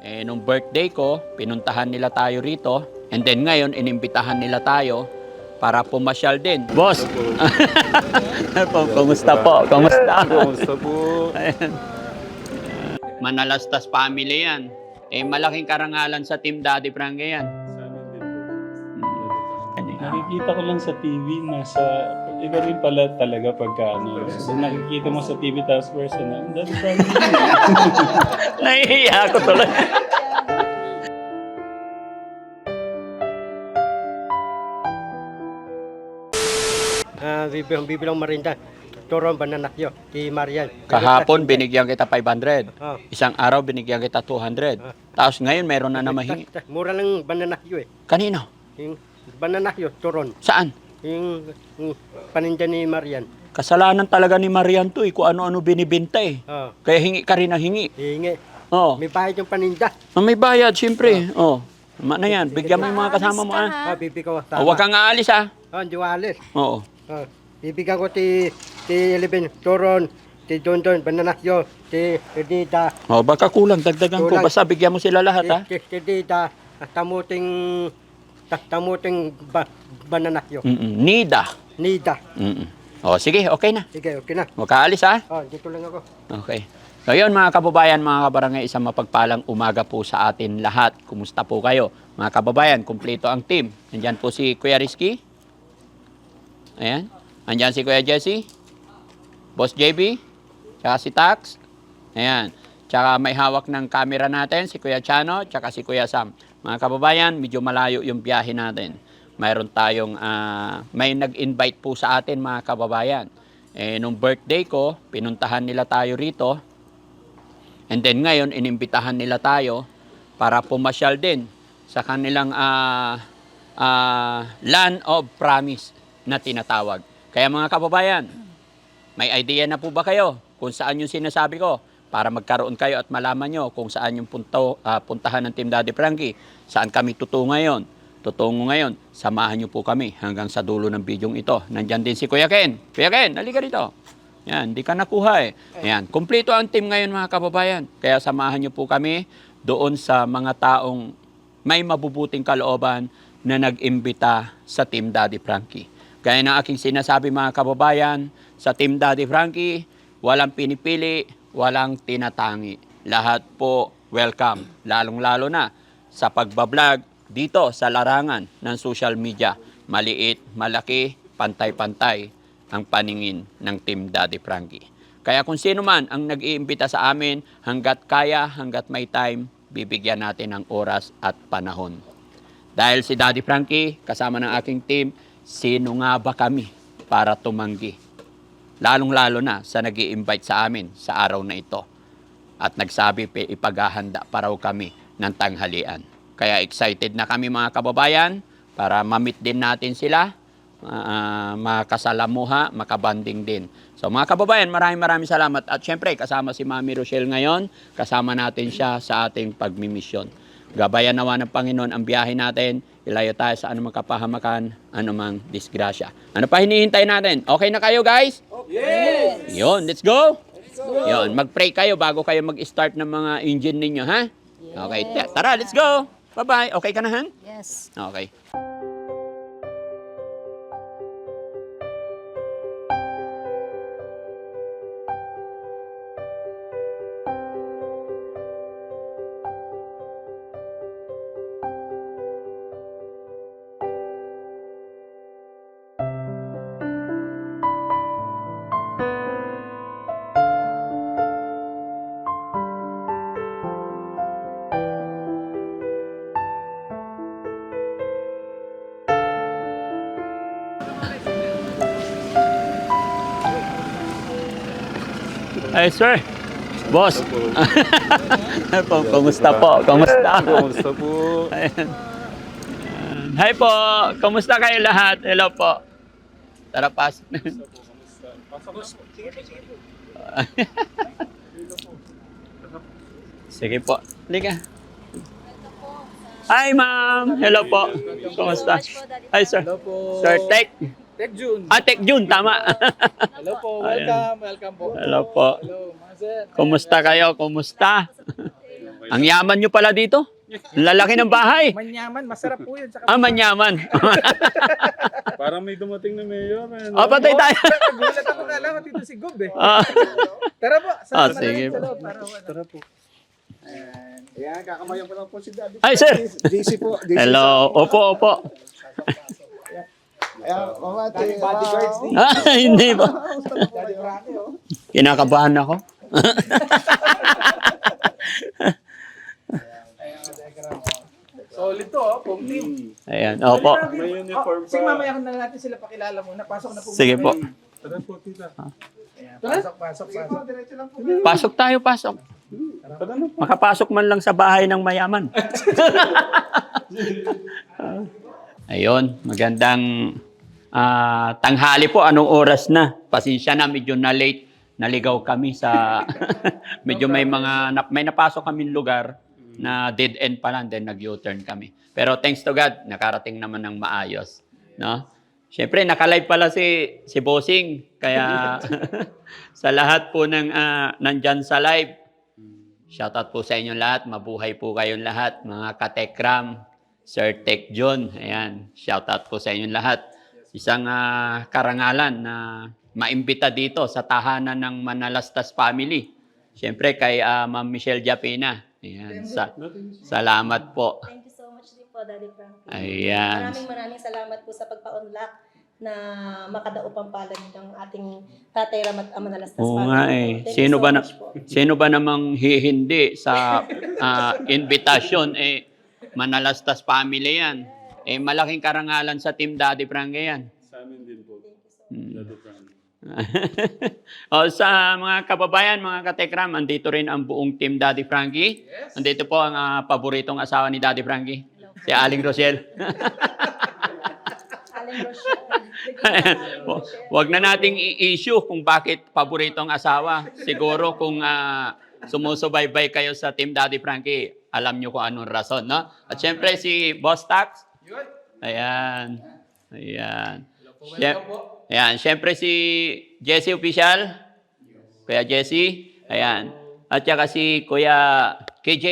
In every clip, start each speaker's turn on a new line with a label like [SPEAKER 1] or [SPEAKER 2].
[SPEAKER 1] Nung birthday ko, pinuntahan nila tayo rito. And then ngayon, inimbitahan nila tayo para pumasyal din. Boss! Kumusta po? Kumusta?
[SPEAKER 2] Kumusta po?
[SPEAKER 1] Ayan. Manalastas family yan. Malaking karangalan sa Team Daddy Frankie yan.
[SPEAKER 2] Nakikita ko lang sa TV, iba rin pala talaga pagka so, nakikita mo sa TV tapos personal, Daddy Frankie.
[SPEAKER 1] Nahihiya ako tuloy.
[SPEAKER 3] Bibilang marinda. Turon bananakyo kay Marian.
[SPEAKER 1] Kahapon binigyan kita 500.
[SPEAKER 3] Oh.
[SPEAKER 1] Isang araw binigyan kita 200. Tapos ngayon meron na namahingi.
[SPEAKER 3] Mura lang bananakyo eh.
[SPEAKER 1] Kanino?
[SPEAKER 3] Yung bananakyo, turon.
[SPEAKER 1] Saan?
[SPEAKER 3] Yung paninda ni Marian.
[SPEAKER 1] Kasalanan talaga ni Marian to kung ano-ano binibenta eh.
[SPEAKER 3] Oh.
[SPEAKER 1] Kaya hingi ka rin na hingi.
[SPEAKER 3] Hingi.
[SPEAKER 1] Oo.
[SPEAKER 3] May bayad yung paninda.
[SPEAKER 1] May bayad, siyempre. Oo. Na yan, bigyan mo yung mga kasama mo ah.
[SPEAKER 3] Bibigyan ko.
[SPEAKER 1] Huwag kang aalis ah.
[SPEAKER 3] Di walis.
[SPEAKER 1] Oo.
[SPEAKER 3] Bibigyan ko ti Eleven, turon, ti Don bananakyo, ti Edita.
[SPEAKER 1] Baka kulang, dagdagan ko.
[SPEAKER 3] Kulang.
[SPEAKER 1] Basta bigyan mo sila lahat ha.
[SPEAKER 3] Ti Edita, tamuting bananakyo.
[SPEAKER 1] Nida.
[SPEAKER 3] Nida.
[SPEAKER 1] Sige, okay na.
[SPEAKER 3] Sige, okay na.
[SPEAKER 1] Huwag ka alis ha.
[SPEAKER 3] Dito lang ako.
[SPEAKER 1] Okay. So yun mga kababayan, mga kabarangay, isang mapagpalang umaga po sa atin lahat. Kumusta po kayo? Mga kababayan, kumpleto ang team. Nandyan po si Kuya Rizky. Ayan. Nandyan si Kuya Jesse. Boss JB. Tsaka si Tax. Ayan. Tsaka may hawak ng camera natin, si Kuya Chano, tsaka si Kuya Sam. Mga kababayan, medyo malayo yung biyahe natin. Mayroon tayong, may nag-invite po sa atin mga kababayan. Nung birthday ko, pinuntahan nila tayo rito. And then ngayon, inimbitahan nila tayo para pumasyal din sa kanilang Land of Promise na tinatawag. Kaya mga kababayan, may idea na po ba kayo kung saan yung sinasabi ko? Para magkaroon kayo at malaman nyo kung saan yung puntahan ng Team Daddy Frankie. Saan kami tutungo ngayon. Samahan nyo po kami hanggang sa dulo ng bidyong ito. Nandyan din si Kuya Ken. Kuya Ken, halika rito. Yan, di ka nakuha eh. Yan, kumpleto ang team ngayon mga kababayan. Kaya samahan nyo po kami doon sa mga taong may mabubuting kalooban na nag-imbita sa Team Daddy Frankie. Gaya ng aking sinasabi mga kababayan, sa Team Daddy Frankie, walang pinipili, walang tinatangi. Lahat po welcome, lalong-lalo na sa pagbablog dito sa larangan ng social media. Maliit, malaki, pantay-pantay ang paningin ng Team Daddy Frankie. Kaya kung sino man ang nag-iimbita sa amin, hanggat kaya, hanggat may time, bibigyan natin ng oras at panahon. Dahil si Daddy Frankie, kasama ng aking team, sino nga ba kami para tumanggi? Lalong-lalo na sa nag-i-invite sa amin sa araw na ito. At nagsabi, ipaghahanda pa raw kami ng tanghalian. Kaya excited na kami mga kababayan para ma-meet din natin sila, makasalamuha, makabanding din. So mga kababayan, maraming salamat. At syempre, kasama si Mami Rochelle ngayon, kasama natin siya sa ating pagmimisyon. Gabayan nawa ng Panginoon ang biyahe natin, ilayo tayo sa anumang kapahamakan, anumang disgrasya. Ano pa hinihintay natin? Okay na kayo guys? Yes! Yun, let's go! Yun, mag-pray kayo bago kayo mag-start ng mga engine ninyo, ha? Okay, tara, let's go! Bye-bye. Okay ka na, Han?
[SPEAKER 4] Yes.
[SPEAKER 1] Okay. Ay, sir. Boss. Kumusta po? Kumusta?
[SPEAKER 2] Kumusta po?
[SPEAKER 1] Ayan. Hi po. Kumusta kayo lahat? Hello po. Tara, pas. Sige po. Liga. Hi, ma'am. Hello po. Kumusta? Hi, sir.
[SPEAKER 5] Hello po.
[SPEAKER 1] Sir Tek.
[SPEAKER 5] Tek Jun.
[SPEAKER 1] Tek Jun, tama.
[SPEAKER 5] Hello po.
[SPEAKER 1] Ayan.
[SPEAKER 5] Welcome po.
[SPEAKER 1] Hello po.
[SPEAKER 5] Hello, mga sir.
[SPEAKER 1] Kumusta kayo? Kumusta? Ang yaman nyo pala dito. Lalaki ng bahay.
[SPEAKER 5] Manyaman, masarap po yun. Saka
[SPEAKER 1] Manyaman.
[SPEAKER 2] Parang may dumating na mayor.
[SPEAKER 1] Patay tayo.
[SPEAKER 5] gulat ako na lang dito si Gob eh.
[SPEAKER 1] Ah,
[SPEAKER 5] Tara po, sa
[SPEAKER 1] sige
[SPEAKER 5] sa
[SPEAKER 1] po.
[SPEAKER 5] loob.
[SPEAKER 2] Tara po.
[SPEAKER 4] Ayan, kakamayan ko lang po si Daddy.
[SPEAKER 1] Ay, sir.
[SPEAKER 4] JC po. JC
[SPEAKER 1] Hello. Opo.
[SPEAKER 4] Ayan, mamati.
[SPEAKER 5] Bodyguards ni
[SPEAKER 1] Hindi ba?
[SPEAKER 4] Daddy Frankie, oh.
[SPEAKER 1] Kinakabahan ako.
[SPEAKER 5] Solid to, pong team.
[SPEAKER 1] Ayan. Opo.
[SPEAKER 2] May uniform
[SPEAKER 5] Sige,
[SPEAKER 2] pa.
[SPEAKER 5] mamaya na natin sila pakilala muna. Pasok na po.
[SPEAKER 1] Sige po.
[SPEAKER 2] Tara po, tita.
[SPEAKER 5] Ayan, pasok.
[SPEAKER 4] Diretso lang po.
[SPEAKER 1] Pasok tayo, pasok.
[SPEAKER 2] Tara na po.
[SPEAKER 1] Makapasok man lang sa bahay ng mayaman. Ayun, magandang tanghali po. Anong oras na? Pasensya na, medyo na late. Naligaw kami sa... medyo may napasok kaming lugar na dead end pa lang, then nag-U-turn kami. Pero thanks to God, nakarating naman ng maayos. No? Siyempre, nakalive pala si Bossing. Kaya sa lahat po ng nandyan sa live, shoutout po sa inyo lahat. Mabuhay po kayong lahat. Mga katekram, Sir Tech John. Ayan, shoutout po sa inyo lahat. Isang karangalan na maimbita dito sa tahanan ng Manalastas family. Siyempre kay Ma'am Michelle Japina. Ayan, salamat po.
[SPEAKER 6] Thank you so much din po, Daddy Frankie.
[SPEAKER 1] Ayan.
[SPEAKER 6] Maraming salamat po sa pagpa-unlock na makadaupang palad ng ating Tatay Ram at Ama Nalastas.
[SPEAKER 1] Oo nga eh. Sino ba namang hindi sa invitation Manalastas family yan. Malaking karangalan sa Team Daddy Frankie yan.
[SPEAKER 2] Sa amin din po. Daddy Frankie.
[SPEAKER 1] Sa mga kababayan, mga katekram, andito rin ang buong Team Daddy Frankie. Andito po ang paboritong asawa ni Daddy Frankie, si Aling Rochelle.
[SPEAKER 6] Aling Rochelle.
[SPEAKER 1] Huwag na nating i-issue kung bakit paboritong asawa. Siguro kung sumusubaybay kayo sa Team Daddy Frankie, alam nyo kung anong rason, no? At syempre si Boss Tax. Ayan. Ayan, syempre si Jesse Official. Kuya Jesse. Ayan. At saka si Kuya KJ.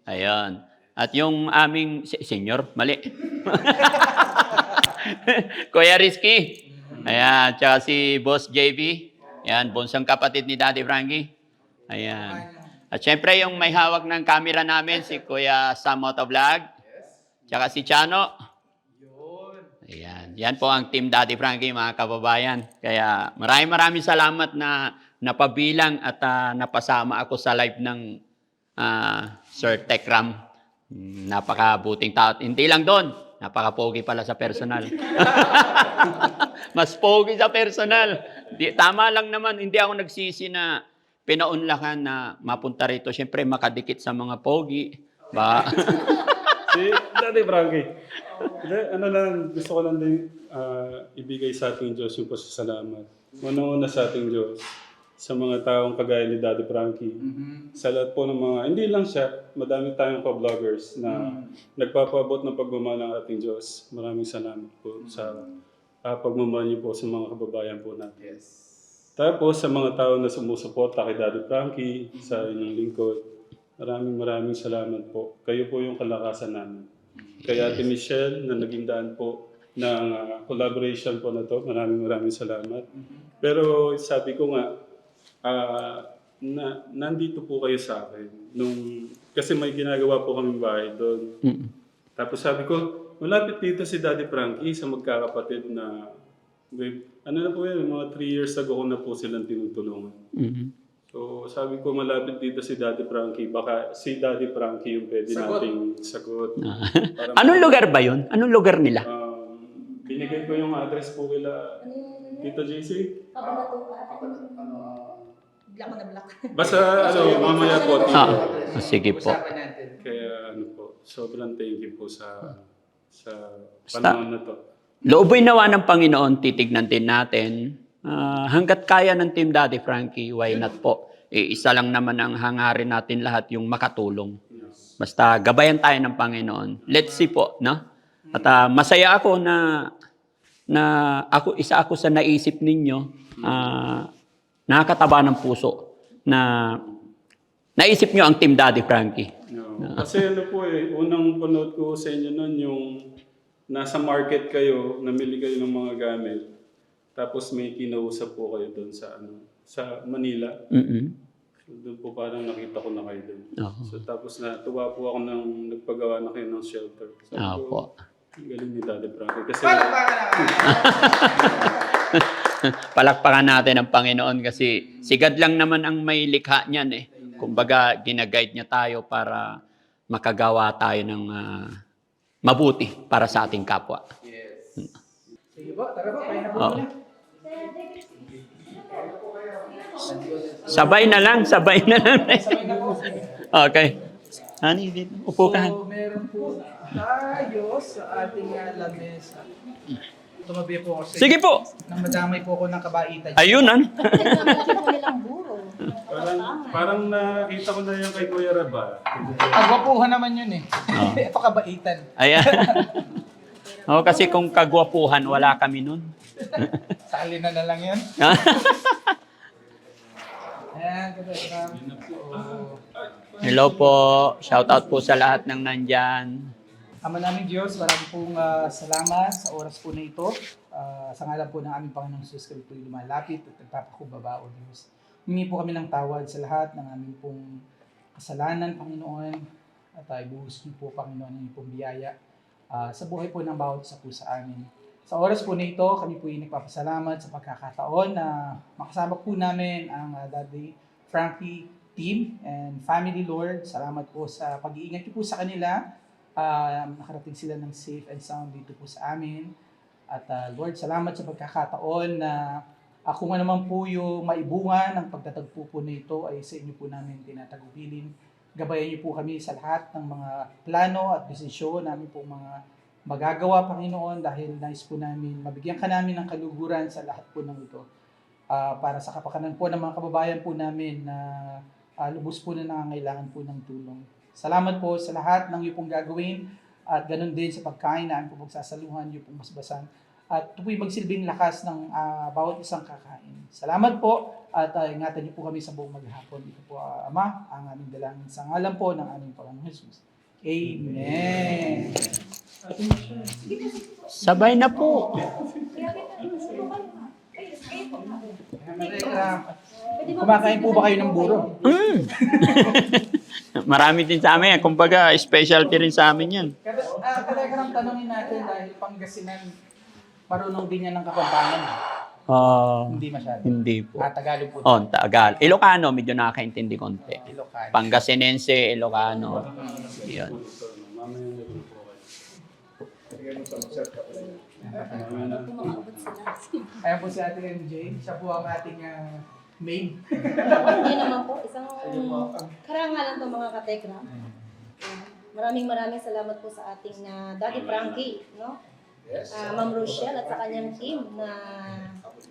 [SPEAKER 1] Ayan. At yung aming senior, mali. Kuya Rizky. Ayan. At saka si Boss JB. Ayan, bunsang kapatid ni Daddy Frankie. Ayan. At syempre yung may hawak ng camera namin, si Kuya Sam Motovlog. Tsaka si Chano. Ayan. Yan po ang Team Daddy Frankie, mga kababayan. Kaya maraming salamat na napabilang at napasama ako sa live ng Sir Tekram. Napakabuting tao. Hindi lang doon. Napaka-pogi pala sa personal. Mas pogi sa personal. Tama lang naman. Hindi ako nagsisi na pinaunlakan na mapunta rito. Siyempre, makadikit sa mga pogi. Ba?
[SPEAKER 2] Si Daddy Frankie. Ano lang, gusto ko lang din ibigay sa ating Diyos yung pasasalamat. Una sa ating Diyos, sa mga taong kagaya ni Daddy Frankie. Sa lahat po ng mga, hindi lang siya, madami tayong pa-vloggers na nagpapaabot ng pagmamahal ng ating Diyos. Maraming salamat po sa pagmamahal niyo po sa mga kababayan po natin. Tapos sa mga tao na sumusuporta kay Daddy Frankie, sa inyong lingkod, maraming salamat po. Kayo po yung kalakasan namin. Kaya Ate Michelle na naging daan po ng collaboration po na to. Maraming salamat. Pero sabi ko nga, nandito po kayo sa akin. Kasi may ginagawa po kaming bahay doon. Tapos sabi ko, malapit dito si Daddy Frankie sa magkakapatid na, ano na po yan, mga 3 years ago ko na po silang tinutulungan. So sabi ko, malapit dito si Daddy Frankie. Baka si Daddy Frankie yung pwede nating sagot.
[SPEAKER 1] Anong lugar ba yun? Anong lugar nila?
[SPEAKER 2] Binigay ko yung address po kila Tito JC.
[SPEAKER 6] Black na black.
[SPEAKER 2] Basta mamaya po.
[SPEAKER 1] Sige po.
[SPEAKER 2] Kaya sobrang thank you po sa panahon na to.
[SPEAKER 1] Loobay nawa ng Panginoon, titignan din natin. Hanggat kaya ng Team Daddy Frankie, why not po? Isa lang naman ang hangarin natin lahat, yung makatulong. Basta gabayan tayo ng Panginoon. Let's see po, no? At masaya ako na isa ako sa naisip ninyo, nakakataba ng puso na Naisip nyo ang Team Daddy Frankie.
[SPEAKER 2] No. Kasi ano po unang panood ko sa inyo nun yung nasa market kayo, namili kayo ng mga gamit. Tapos may kinausap po kayo doon sa Manila. So, doon po parang nakita ko na kayo doon. So tapos natuwa po ako nang nagpagawa na kayo ng shelter. Sabi ko, ang galing ni Daddy Frankie. Kasi
[SPEAKER 1] Palakpakan natin ang Panginoon kasi sigad lang naman ang may likha niyan eh. Kumbaga, ginaguide niya tayo para makagawa tayo ng mabuti para sa ating kapwa.
[SPEAKER 5] Sige po, tara po, kaya na po
[SPEAKER 1] Oo.
[SPEAKER 5] muna.
[SPEAKER 1] Sabay na lang.
[SPEAKER 5] Sabay na po.
[SPEAKER 1] Okay. Honey, dito. Upo ka.
[SPEAKER 5] So, meron po tayo sa ating lamesa. Tumabi po ako sa
[SPEAKER 1] Sige po.
[SPEAKER 5] nang madamay po ako ng kabaitan.
[SPEAKER 1] Ayun,
[SPEAKER 6] Nakita ko nilang buro.
[SPEAKER 2] parang nakita ko na yung kay Kuya Raba.
[SPEAKER 5] Agwapuhan naman yun eh.
[SPEAKER 1] Oo.
[SPEAKER 5] Ito kabaitan.
[SPEAKER 1] Ayan. Kasi kung kagwapuhan, wala kami nun.
[SPEAKER 5] Sali na lang yun. Ayan, ganda.
[SPEAKER 1] Hello po. Shout out po sa lahat ng nandyan.
[SPEAKER 5] Ama namin Diyos, maraming pong salamat sa oras po na ito. Sa ngalan po ng aming Panginoong Jesus, kami po lumalapit at nagpapakubaba o Diyos. Humingi po kami ng tawad sa lahat ng aming pong kasalanan, Panginoon. At ibuhos niyo po, Panginoon, ang inyong pong biyaya sa buhay po ng bawat isa po sa amin. Sa oras po na ito, kami po ay nagpapasalamat sa pagkakataon na makasama po namin ang Daddy Frankie team and family, Lord. Salamat po sa pag-iingat niyo po sa kanila. Nakarating sila ng safe and sound dito po sa amin. At Lord, salamat sa pagkakataon na kung ano man po yung maibungan ng pagtatagpo po na ito ay sa inyo po namin tinatagubilin. Gabayan niyo po kami sa lahat ng mga plano at desisyon namin po mga magagawa, Panginoon, dahil nais po namin, mabigyan ka namin ng kaluguran sa lahat po ng ito. Para sa kapakanan po ng mga kababayan po namin na lubos po na nangangailangan po ng tulong. Salamat po sa lahat ng iyo pong gagawin at ganun din sa pagkain na po magsasaluhan, iyo pong masbasan. At ito po'y magsilbing lakas ng bawat isang kakain. Salamat po at ingatan niyo po kami sa buong maghapon. Ito po, Ama, ang aming dalangin sa ngalan po ng aming Panginoong Jesus. Amen.
[SPEAKER 1] Sabay na po.
[SPEAKER 5] Kumakain po ba kayo ng buro?
[SPEAKER 1] Marami din sa amin. Kumbaga, specialty rin sa amin yan.
[SPEAKER 5] Talagang tanongin natin dahil Pangasinan, marunong din yan ng Kapampangan. Hindi masyado.
[SPEAKER 1] Hindi po.
[SPEAKER 5] Tagalog po.
[SPEAKER 1] Tagal. Ilocano, medyo nakakaintindi konti.
[SPEAKER 5] Ilocano.
[SPEAKER 1] Pangasinense, Ilocano. Yun.
[SPEAKER 5] Ayan po si Ate MJ. Siya po ang ating maid.
[SPEAKER 6] Hindi naman po, isang karangalan to mga katekram. Maraming salamat po sa ating Daddy Frankie, no? Ma'am Rochelle at sa kanyang team na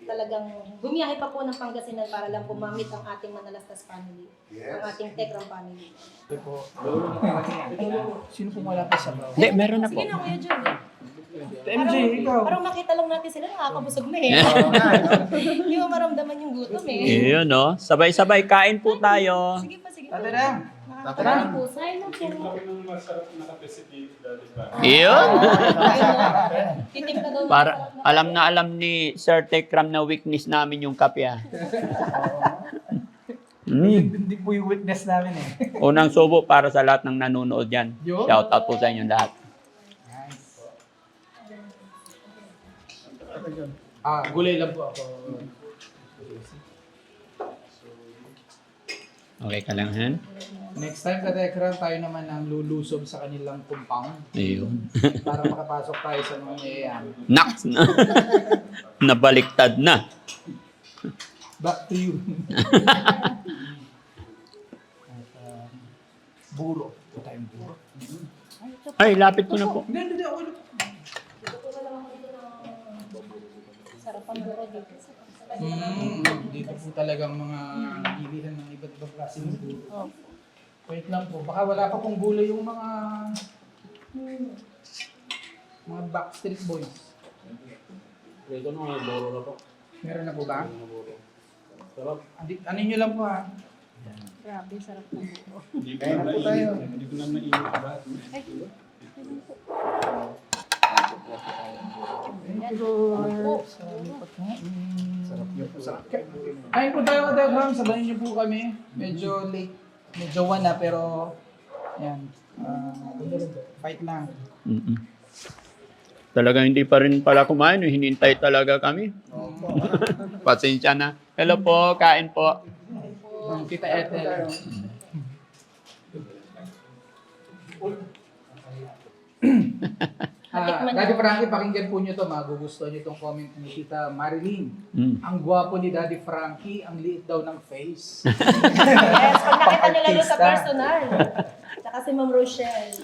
[SPEAKER 6] talagang bumiyahe pa po ng Pangasinan para lang po mamit ang ating Manalastas family, ang ating Tekram family.
[SPEAKER 5] Ito po. Sino po wala pa sa bawah?
[SPEAKER 1] Hindi, meron na po.
[SPEAKER 6] Sige na, Kuya John.
[SPEAKER 5] MJ, ikaw.
[SPEAKER 6] Parang makita lang natin sila, nakakabusog na eh. Hindi mo maramdaman yung gutom eh.
[SPEAKER 1] Yun, no? Sabay-sabay, kain po tayo.
[SPEAKER 6] Sige pa.
[SPEAKER 5] Ate na.
[SPEAKER 6] Nakakapusay na po.
[SPEAKER 2] Ang masarap na kape si Daddy Frankie.
[SPEAKER 1] Yun.
[SPEAKER 6] Titim ka daw.
[SPEAKER 1] Para alam na alam ni Sir Tekram na weakness namin yung kape.
[SPEAKER 5] Hindi po yung witness namin eh.
[SPEAKER 1] Unang subo para sa lahat ng nanonood yan.
[SPEAKER 5] Yun.
[SPEAKER 1] Shout out po sa inyo lahat.
[SPEAKER 5] Gulay lang po ako.
[SPEAKER 1] Okay ka lang, Han?
[SPEAKER 5] Next time katekram, tayo naman ang lulusob sa kanilang compound
[SPEAKER 1] Ayun.
[SPEAKER 5] para makapasok tayo sa mga mayayaman.
[SPEAKER 1] Naks na. Nabaliktad na.
[SPEAKER 5] Back to you. At, buro. Ito tayong buro.
[SPEAKER 1] Ay, lapit ko na po.
[SPEAKER 5] Hindi. Ako na.
[SPEAKER 6] Sarapan buro dito.
[SPEAKER 5] Dito po talagang mga bilihan ng iba't ibang klase ng buro. Wait lang po. Baka wala pa pong gulay yung mga Backstreet Boys.
[SPEAKER 2] Ito na mga boro na po.
[SPEAKER 5] Meron na po ba?
[SPEAKER 2] Sarap.
[SPEAKER 5] Ano nyo lang po ha?
[SPEAKER 6] Grabe, sarap na po.
[SPEAKER 2] Hindi ko
[SPEAKER 4] Kaya
[SPEAKER 2] na
[SPEAKER 4] na po tayo.
[SPEAKER 2] Hindi ko na naiinit ba?
[SPEAKER 4] Sarap yun. Sarap.
[SPEAKER 5] Kain po tayo ka Telegram, sabahin niyo po kami. Medyo late. Medyo 1 na pero yan. Fight lang.
[SPEAKER 1] Mm-mm. Talagang hindi pa rin pala kumain. Hinintay talaga kami. Pasensya na. Hello po, kain po.
[SPEAKER 5] Tita Ethel.
[SPEAKER 6] Matikman
[SPEAKER 5] Daddy
[SPEAKER 6] na.
[SPEAKER 5] Frankie, pakinggan po niyo to. Magugustuhan niyo itong comment ni Tita Marilyn.
[SPEAKER 1] Mm.
[SPEAKER 5] Ang gwapo ni Daddy Frankie, ang liit daw ng face.
[SPEAKER 6] Yes, pag nakita nyo lalo sa
[SPEAKER 5] Artista.
[SPEAKER 6] personal. Tsaka si Ma'am Rochelle.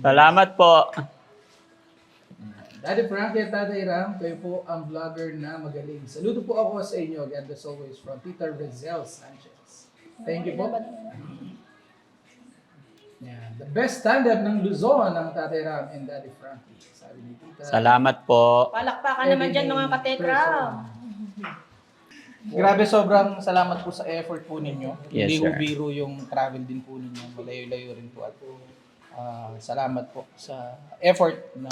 [SPEAKER 1] Salamat po.
[SPEAKER 5] Daddy Frankie at Tatay Ram, kayo po ang vlogger na magaling. Saludo po ako sa inyo, God as always, from Tita Rizel Sanchez. Thank you po. Yeah, the best stand-up ng Luzon ng Tatay Ram and Daddy Frankie. Sabi ni Tita.
[SPEAKER 1] Salamat po.
[SPEAKER 6] Palakpakan naman dyan mga katekram.
[SPEAKER 5] Grabe, sobrang salamat po sa effort po ninyo.
[SPEAKER 1] Yes,
[SPEAKER 5] Hindi
[SPEAKER 1] sir.
[SPEAKER 5] po biro yung travel din po ninyo. Malayo-layo rin po. At salamat po sa effort na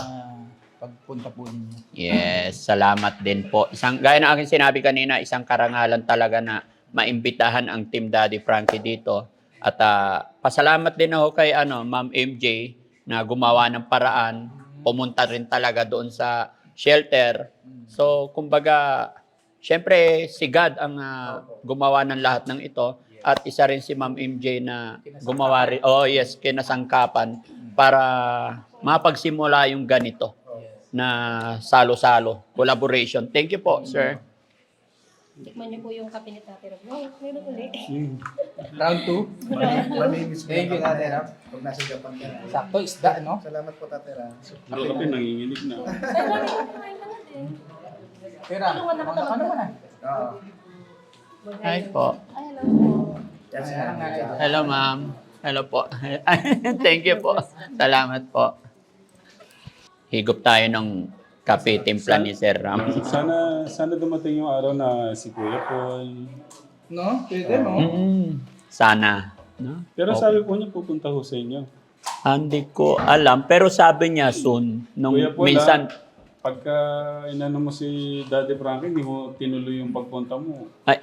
[SPEAKER 5] pagpunta po ninyo.
[SPEAKER 1] Yes, salamat din po. Gaya ng aking sinabi kanina, isang karangalan talaga na maimbitahan ang Team Daddy Frankie dito. At pasalamat din ako kay Ma'am MJ na gumawa ng paraan. Pumunta rin talaga doon sa shelter. So, kumbaga, syempre si God ang gumawa ng lahat ng ito. At isa rin si Ma'am MJ na gumawa rin, kinasangkapan para mapagsimula yung ganito na salo-salo, collaboration. Thank you po, sir.
[SPEAKER 6] Tikman niyo po yung kape ni Tatay Rob. No, meron ulit.
[SPEAKER 5] Round 2.
[SPEAKER 4] Mamimiss ko
[SPEAKER 5] Thank you,
[SPEAKER 4] yung
[SPEAKER 5] Tatay Ram.
[SPEAKER 4] pag nasa Japan ka na.
[SPEAKER 5] Sakto, isda, no?
[SPEAKER 4] Salamat po, Tatay Ram.
[SPEAKER 2] Pero kape, nanginginig na.
[SPEAKER 6] Ay, dami ko kumain ka na din.
[SPEAKER 5] Pera,
[SPEAKER 6] Tulungan na kita
[SPEAKER 5] ano naman ah?
[SPEAKER 4] Oo.
[SPEAKER 1] Hi po.
[SPEAKER 6] Ay, hello po.
[SPEAKER 4] Yan si
[SPEAKER 5] Ayan,
[SPEAKER 4] Nanay.
[SPEAKER 1] Hello, ma'am. Hello po. Thank you po. Salamat po. Higop tayo ng kape timpla ni Sir Ram.
[SPEAKER 2] Sana dumating yung araw na si Kuya Paul.
[SPEAKER 5] No? Pwede, no?
[SPEAKER 1] Sana. No?
[SPEAKER 2] Pero
[SPEAKER 1] Okay.
[SPEAKER 2] sabi po niya pupunta ho sa inyo.
[SPEAKER 1] Hindi ko alam. Pero sabi niya soon. Nung
[SPEAKER 2] Kuya Paul,
[SPEAKER 1] minsan,
[SPEAKER 2] pagka inano mo si Daddy Frankie, hindi mo tinuloy yung pagpunta mo.
[SPEAKER 1] ay,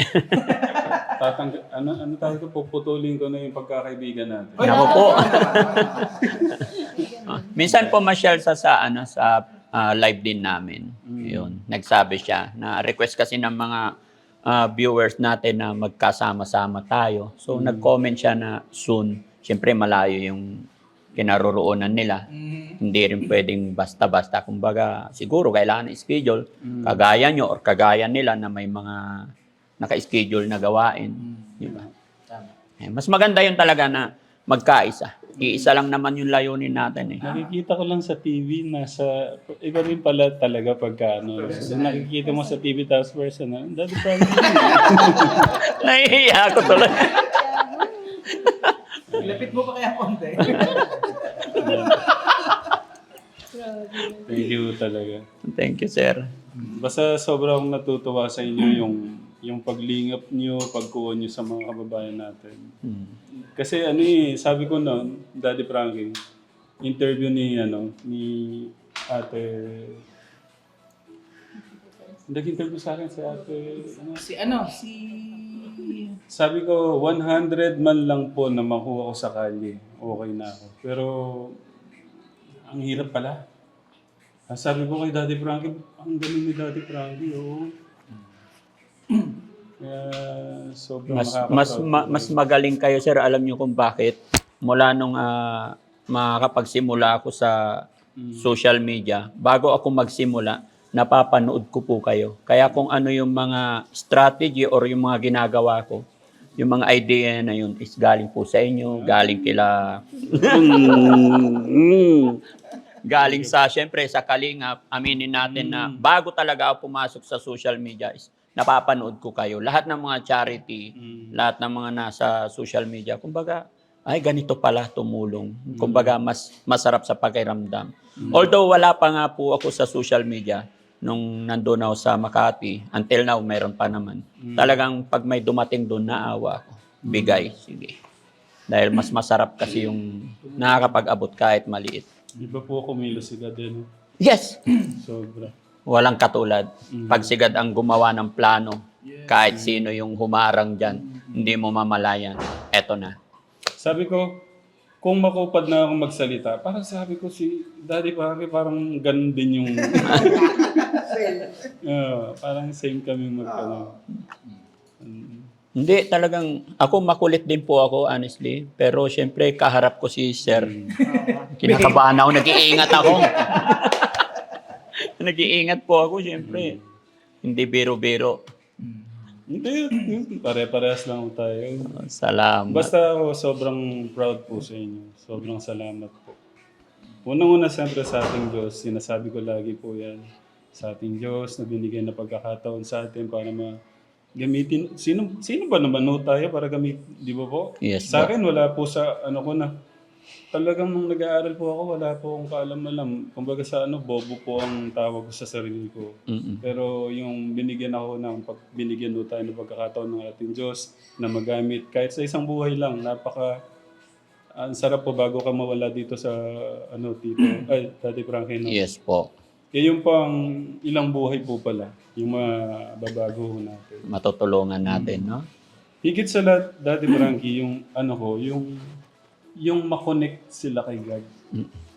[SPEAKER 2] Ano tawag ko, puputulin ko na yung pagkakaibigan natin.
[SPEAKER 1] naku po. Minsan po masyal sa live din namin. Yun, nagsabi siya na request kasi ng mga viewers natin na magkasama-sama tayo. So nag-comment siya na soon. Siyempre malayo yung kinaroroonan nila. Hindi rin pwedeng basta-basta. Kumbaga, siguro kailangan ng schedule. Kagaya nyo or kagaya nila na may mga naka-schedule na gawain. Di ba? Eh, mas maganda yun talaga na magkaisa. Iisa lang naman yung layunin natin eh.
[SPEAKER 2] Nakikita ko lang sa TV, iba rin pala talaga pagka nakikita mo sa TV tapos personal. Daddy Frankie.
[SPEAKER 1] Nahihiya ako tuloy.
[SPEAKER 5] Lapit mo pa kaya konti.
[SPEAKER 2] Thank you talaga.
[SPEAKER 1] Thank you, sir.
[SPEAKER 2] Basta sobrang natutuwa sa inyo yung paglingap nyo, pagkuha nyo sa mga kababayan natin. Kasi sabi ko noon, Daddy Frankie, interview ni Ate... Nag-interview sa akin si Ate... Sabi ko, 100 man lang po na makuha ko sa kalye. Okay na ako. Pero, ang hirap pala. Sabi ko kay Daddy Frankie, ang galing ni Daddy Frankie, oh. Kaya, sobrang
[SPEAKER 1] Mas magaling kayo, sir. Alam niyo kung bakit. Mula nung makakapagsimula ako sa social media, bago ako magsimula, napapanood ko po kayo. Kaya kung ano yung mga strategy or yung mga ginagawa ko, yung mga idea na yun is galing po sa inyo, galing kila... galing sa, syempre, sa Kalingap. Aminin natin na bago talaga ako pumasok sa social media is napapanood ko kayo. Lahat ng mga charity, lahat ng mga nasa social media, kumbaga, ay ganito pala tumulong. Kumbaga, mas masarap sa pakiramdam. Although wala pa nga po ako sa social media, nung nandun ako sa Makati, until now, meron pa naman. Talagang pag may dumating doon, naawa ako. bigay. Sige. Dahil mas masarap kasi yung nakakapag-abot kahit maliit.
[SPEAKER 2] Di ba po kumilos si God eh, no?
[SPEAKER 1] Yes!
[SPEAKER 2] Sobra.
[SPEAKER 1] Walang katulad. Pag si God ang gumawa ng plano, kahit sino yung humarang dyan, hindi mo mamalayan. Eto na.
[SPEAKER 2] Sabi ko, kung makupad na ako magsalita, parang sabi ko si Daddy Frankie, parang ganun din yung... parang same kami mag-ano.
[SPEAKER 1] Hindi, talagang ako makulit din po ako, honestly. Pero syempre, kaharap ko si Sir. Kinakabahan ako, nag-iingat ako. Nag-iingat po ako, syempre. Hindi biro-biro.
[SPEAKER 2] Hindi, pare-parehas lang tayo.
[SPEAKER 1] Salamat.
[SPEAKER 2] Basta ako sobrang proud po sa inyo. Sobrang salamat po. Unang-una siyempre sa ating Diyos, sinasabi ko lagi po yan. Sa ating Diyos na binigay na pagkakataon sa atin para gamitin. Sino ba naman no tayo para gamitin, di ba po?
[SPEAKER 1] Yes,
[SPEAKER 2] Sa
[SPEAKER 1] po.
[SPEAKER 2] akin, wala po sa ano ko na. Talagang nung nag-aaral po ako, wala po akong kaalam-alam. Kumbaga sa bobo po ang tawag ko sa sarili ko. Pero yung binigyan ako binigyan po tayo ng pagkakataon ng ating Diyos na magamit kahit sa isang buhay lang, ang sarap po bago ka mawala dito sa Daddy Frankie. No?
[SPEAKER 1] Yes po.
[SPEAKER 2] Yung pang ilang buhay po pala, yung mababago natin.
[SPEAKER 1] Matutulungan natin, no?
[SPEAKER 2] Higit sa lahat, Daddy Frankie, yung makonect sila kay God.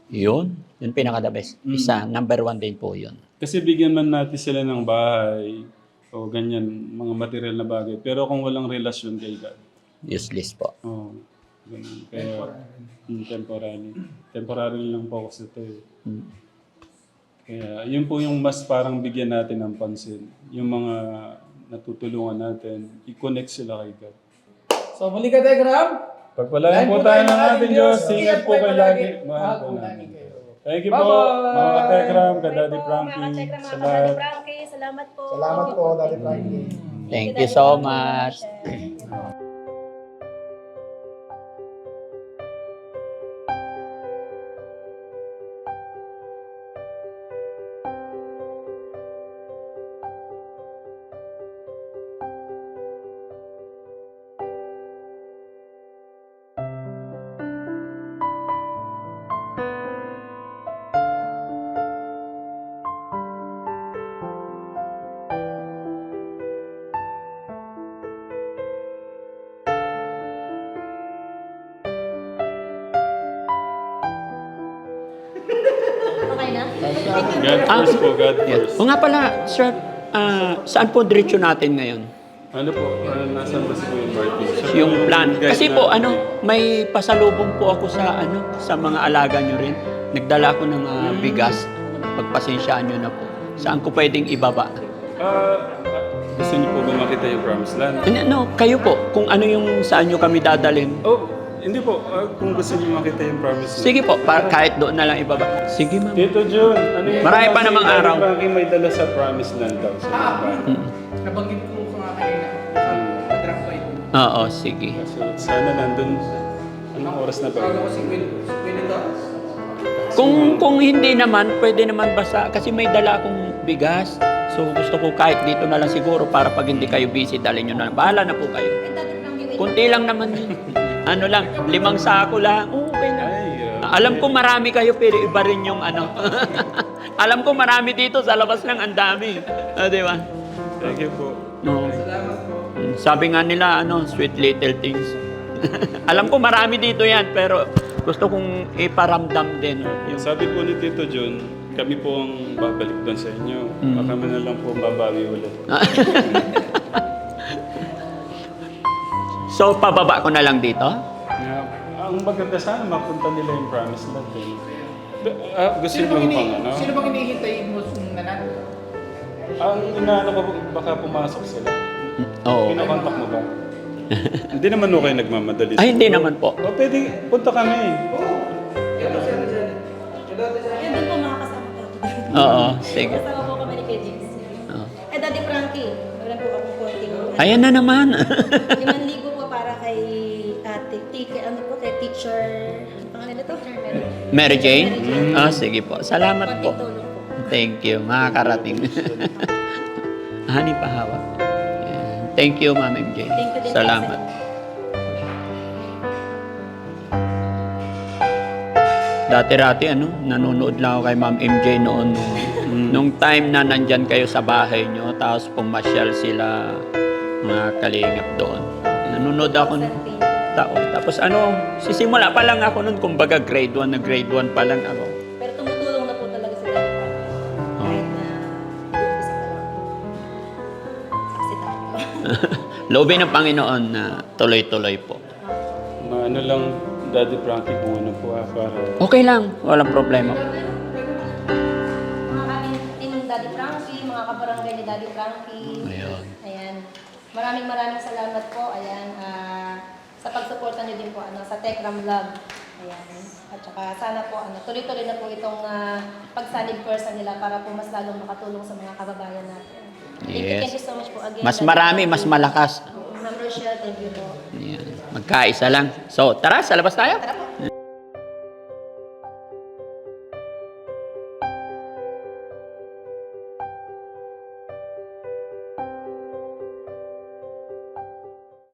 [SPEAKER 1] Yun pinaka-the best. Isa, number 1 din po yun.
[SPEAKER 2] Kasi bigyan man natin sila ng bahay o ganyan, mga material na bagay. Pero kung walang relasyon kay God,
[SPEAKER 1] Useless po.
[SPEAKER 2] ganun. Kaya, temporary. Temporary lang po kasi ito eh. Kaya, yun po yung mas parang bigyan natin ng pansin. Yung mga natutulungan natin, i-connect sila kay God.
[SPEAKER 5] So muli ka, Telegram.
[SPEAKER 2] Pagpalain po tayo ng ating Diyos. Ingat po kayo lagi. Mahal po namin. Thank you po, mga katekram, ka Daddy Frankie.
[SPEAKER 6] Mga katekram, mga
[SPEAKER 2] Salamat.
[SPEAKER 6] Daddy Frankie. Salamat po.
[SPEAKER 4] Salamat po, Daddy Frankie.
[SPEAKER 1] Thank you so much.
[SPEAKER 6] Okay na?
[SPEAKER 2] God first po, God first.
[SPEAKER 1] O nga pala, sir, saan po diretso natin ngayon?
[SPEAKER 2] Ano po, nasa ba si Kuya Martin? Siya
[SPEAKER 1] Yung
[SPEAKER 2] po
[SPEAKER 1] plan.
[SPEAKER 2] guide
[SPEAKER 1] Kasi po,
[SPEAKER 2] natin.
[SPEAKER 1] may pasalubong po ako sa mga alaga nyo rin. Nagdala ko ng bigas. Pagpasensyaan nyo na po. Saan ko pwedeng ibaba?
[SPEAKER 2] Gusto niyo po ba makita yung promised land?
[SPEAKER 1] No, kayo po. Kung ano yung saan nyo kami dadalhin.
[SPEAKER 2] Oh, hindi po. Kung gusto niyo makita yung promised land.
[SPEAKER 1] Sige po, kahit doon na lang ibaba. Sige, ma'am.
[SPEAKER 2] Tito John, ano yung
[SPEAKER 1] Marami pa
[SPEAKER 2] kasi
[SPEAKER 1] namang
[SPEAKER 2] Daddy
[SPEAKER 1] araw.
[SPEAKER 2] Frankie may dala sa promised land daw sa baba.
[SPEAKER 5] Nabanggit ko nga kanina. Nag-drop ko ito.
[SPEAKER 1] Oo, sige.
[SPEAKER 2] So, sana nandun. Anong oras na ba?
[SPEAKER 5] Kala ko si Quinito.
[SPEAKER 1] Kung hindi naman, pwede naman basta. Kasi may dala akong bigas. So gusto ko kahit dito na lang siguro para pag hindi kayo busy, dalhin nyo na. Bahala na po kayo.
[SPEAKER 6] Eh, Daddy Frankie, wait.
[SPEAKER 1] Kunti lang naman yun. Ano lang, 5 sako lang. Okay na. Alam ko marami kayo, pero iba rin yung ano. Alam ko marami dito, sa labas lang ang dami. Di ba?
[SPEAKER 2] Thank you po.
[SPEAKER 1] No. Sabi nga nila, sweet little things. Alam ko marami dito yan, pero gusto kong iparamdam din. Yung,
[SPEAKER 2] Sabi po ni Tito John, kami po ang babalik doon sa inyo. Baka kami na lang po babawi ulit.
[SPEAKER 1] so, pababa ko na lang dito?
[SPEAKER 2] Ang maganda sana mapunta nila yung promised land. Gusto niyo pang ano?
[SPEAKER 5] Sino bang hinihintay mo nanan?
[SPEAKER 2] Ang inaano ko, baka pumasok sila.
[SPEAKER 1] Oo.
[SPEAKER 2] Pinakontak mo ba? Hindi naman okay nagmamadali.
[SPEAKER 1] Ay, hindi naman po.
[SPEAKER 2] O, pwede, punta kami.
[SPEAKER 6] Yan din po mga kasama ko.
[SPEAKER 1] Oo, sige.
[SPEAKER 6] Kasama po kami ni Kuya James.
[SPEAKER 1] Oo.
[SPEAKER 6] Eh, Daddy Frankie, meron po akong konting.
[SPEAKER 1] Ayan na naman.
[SPEAKER 6] 5,000 po para kay ate, kay teacher, ano pangalan nito?
[SPEAKER 1] Mary Jane? Sige po. Salamat po.
[SPEAKER 6] Konting tulong po.
[SPEAKER 1] Thank you. Makakarating. Hani pa hawak. Thank you, Ma'am MJ.
[SPEAKER 6] Thank you din po,
[SPEAKER 1] Salamat.
[SPEAKER 6] sir.
[SPEAKER 1] Dati-rati, nanonood lang ako kay Ma'am MJ noon. Nung time na nandyan kayo sa bahay nyo, tapos pumasyal sila, mga kalingap doon. Nanonood ako ng tao. Tapos sisimula pa lang ako noon, kumbaga grade 1 na grade 1 pa lang ako.
[SPEAKER 6] Pero tumutulong na po talaga si Daddy Frankie. Kahit na isa pa lang. Saksi tayo.
[SPEAKER 1] Loobin ng Panginoon na tuloy-tuloy po.
[SPEAKER 2] Maano lang, Daddy Frankie, kung ano po para...
[SPEAKER 1] Okay lang, walang problema.
[SPEAKER 6] Mga aming team ng Daddy Frankie, mga kabarangay ni Daddy Frankie.
[SPEAKER 1] Ayun.
[SPEAKER 6] Ayan. Maraming salamat po. Ayan. Sa pagsuporta niyo din po sa Tekram Vlog. Ayan. At saka sana po tuloy-tuloy na po itong pagsalig person nila para po mas lalong makatulong sa mga kababayan natin.
[SPEAKER 1] Yes.
[SPEAKER 6] Thank you so much po again.
[SPEAKER 1] Mas
[SPEAKER 6] Daddy
[SPEAKER 1] marami,
[SPEAKER 6] Frankie.
[SPEAKER 1] mas malakas.
[SPEAKER 6] Ma'am Rochelle, thank you po.
[SPEAKER 1] Yan. Magkaisa lang. So, tara, sa labas tayo.
[SPEAKER 6] Tara